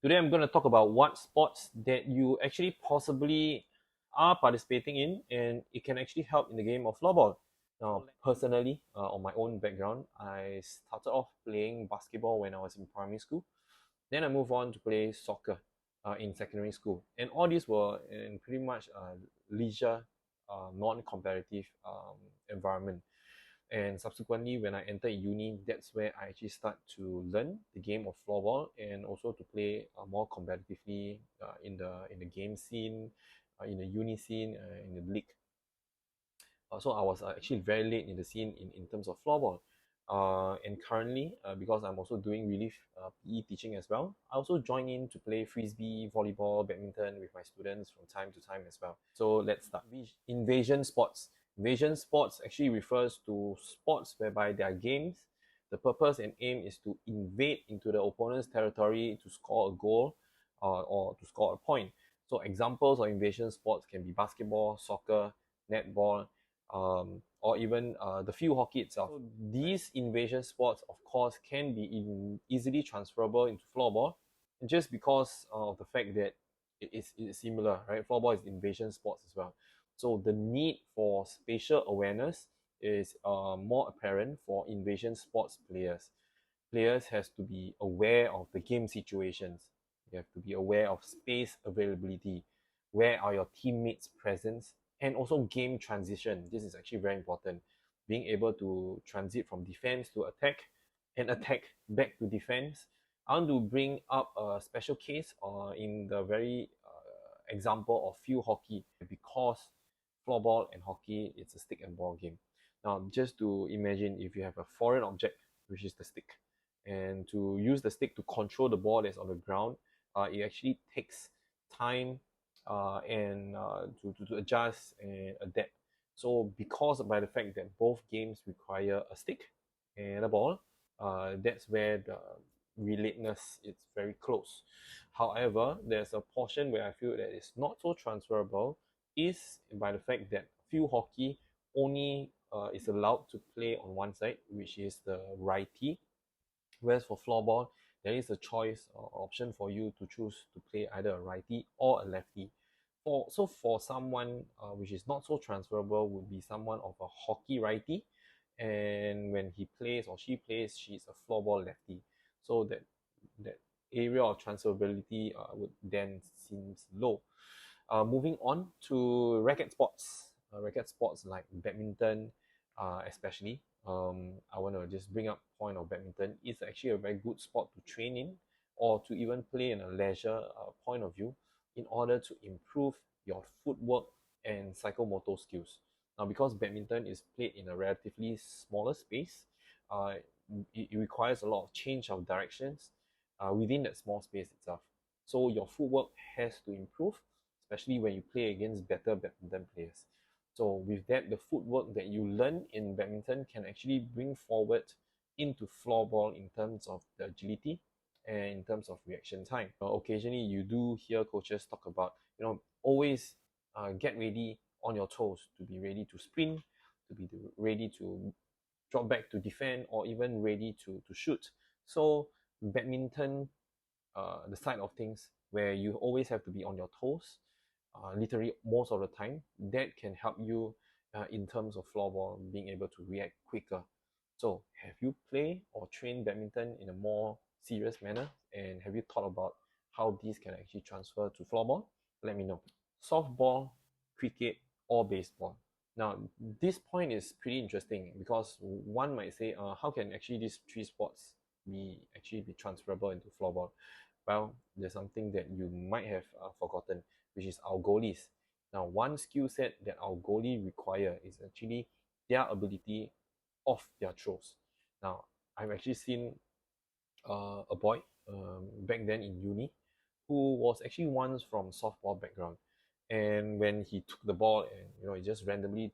Today I'm going to talk about what sports that you actually possibly are participating in, and it can actually help in the game of floorball. Now, personally, on my own background, I started off playing basketball when I was in primary school. Then I moved on to play soccer in secondary school. And all these were in pretty much a leisure, non-competitive environment. And subsequently, when I entered uni, that's where I actually start to learn the game of floorball and also to play more competitively in the game scene, in the uni scene, in the league. So I was actually very late in the scene in terms of floorball. And currently, because I'm also doing relief PE teaching as well, I also join in to play frisbee, volleyball, badminton with my students from time to time as well. So let's start. Invasion sports. Invasion sports actually refers to sports whereby there are games. The purpose and aim is to invade into the opponent's territory to score a goal or to score a point. So examples of invasion sports can be basketball, soccer, netball, or even the field hockey itself. So these invasion sports, of course, can be easily transferable into floorball, just because of the fact that it is similar, right? Floorball is invasion sports as well. So the need for spatial awareness is more apparent for invasion sports players. Players has to be aware of the game situations. You have to be aware of space availability. Where are your teammates' presence? And also game transition. This is actually very important. Being able to transit from defense to attack and attack back to defense. I want to bring up a special case in the very example of field hockey, because floorball and hockey, it's a stick and ball game. Now, just to imagine if you have a foreign object, which is the stick, and to use the stick to control the ball that's on the ground, it actually takes time and to adjust and adapt. So because by the fact that both games require a stick and a ball, that's where the relatedness is very close. However, there's a portion where I feel that it's not so transferable is by the fact that field hockey only is allowed to play on one side, which is the righty, whereas for floorball, there is a choice or option for you to choose to play either a righty or a lefty. For someone which is not so transferable would be someone of a hockey righty, and when he plays or she plays, she's a floorball lefty. So that area of transferability would then seems low. Moving on to racket sports like badminton, especially. I want to just bring up point of badminton. It's actually a very good sport to train in, or to even play in a leisure point of view, in order to improve your footwork and psychomotor skills. Now, because badminton is played in a relatively smaller space, it requires a lot of change of directions within that small space itself. So your footwork has to improve, especially when you play against better badminton players. So with that, the footwork that you learn in badminton can actually bring forward into floorball in terms of the agility and in terms of reaction time. Occasionally, you do hear coaches talk about, always get ready on your toes, to be ready to sprint, to be ready to drop back to defend, or even ready to shoot. So badminton, the side of things where you always have to be on your toes, literally most of the time, that can help you in terms of floorball being able to react quicker. So have you played or trained badminton in a more serious manner, and have you thought about how these can actually transfer to floorball? Let me know. Softball, cricket, or baseball. Now, this point is pretty interesting because one might say, how can actually these three sports be transferable into floorball? Well, there's something that you might have forgotten, which is our goalies. Now, one skill set that our goalie require is actually their ability off their throws. Now, I've actually seen a boy back then in uni who was actually once from softball background, and when he took the ball and he just randomly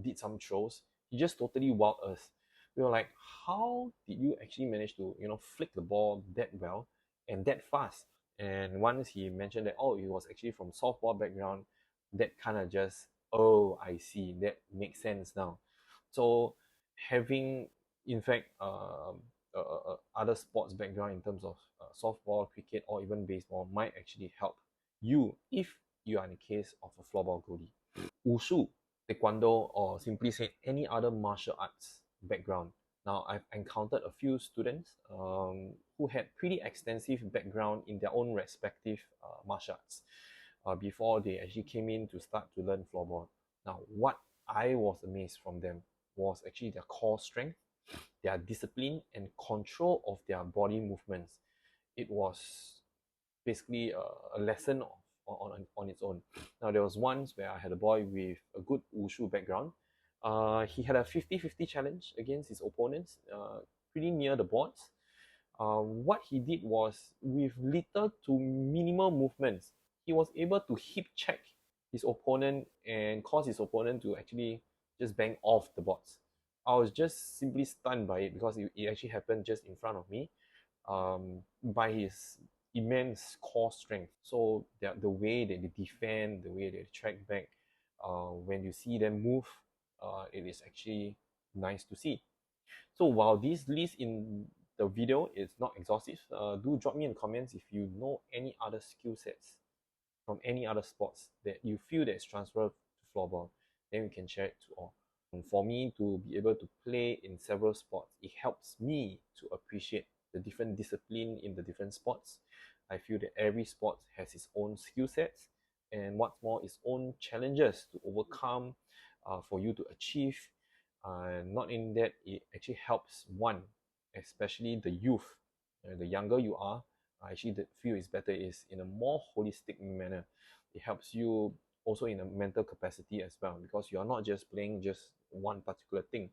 did some throws, he just totally wowed us. We were like, how did you actually manage to flick the ball that well and that fast? And once he mentioned that, he was actually from softball background, that kind of just, I see, that makes sense now. So having, in fact, other sports background in terms of softball, cricket, or even baseball might actually help you if you are in the case of a floorball goalie. Wushu, taekwondo, or simply say any other martial arts background. Now, I've encountered a few students who had pretty extensive background in their own respective martial arts before they actually came in to start to learn floorball. Now, what I was amazed from them was actually their core strength, their discipline, and control of their body movements. It was basically a lesson on its own. Now, there was once where I had a boy with a good wushu background. He had a 50-50 challenge against his opponents, pretty near the boards. What he did was, with little to minimal movements, he was able to hip check his opponent and cause his opponent to actually just bang off the boards. I was just simply stunned by it because it actually happened just in front of me, by his immense core strength. So the way that they defend, the way they track back, when you see them move, it is actually nice to see. So while this list in the video is not exhaustive, do drop me in the comments if you know any other skill sets from any other sports that you feel that is transferable to floorball. Then we can share it to all. And for me to be able to play in several sports, it helps me to appreciate the different discipline in the different sports. I feel that every sport has its own skill sets, and what's more, its own challenges to overcome, for you to achieve. Not in that, it actually helps one, especially the youth. The younger you are, I actually feel it's better is in a more holistic manner. It helps you also in a mental capacity as well, because you are not just playing just one particular thing.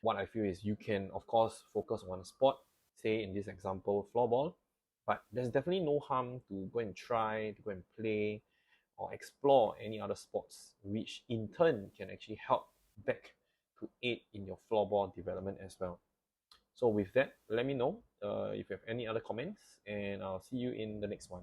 What I feel is you can, of course, focus on one sport, say in this example, floorball, but there's definitely no harm to go and try, to go and play, or explore any other sports, which in turn can actually help back to aid in your floorball development as well. So with that, let me know if you have any other comments, and I'll see you in the next one.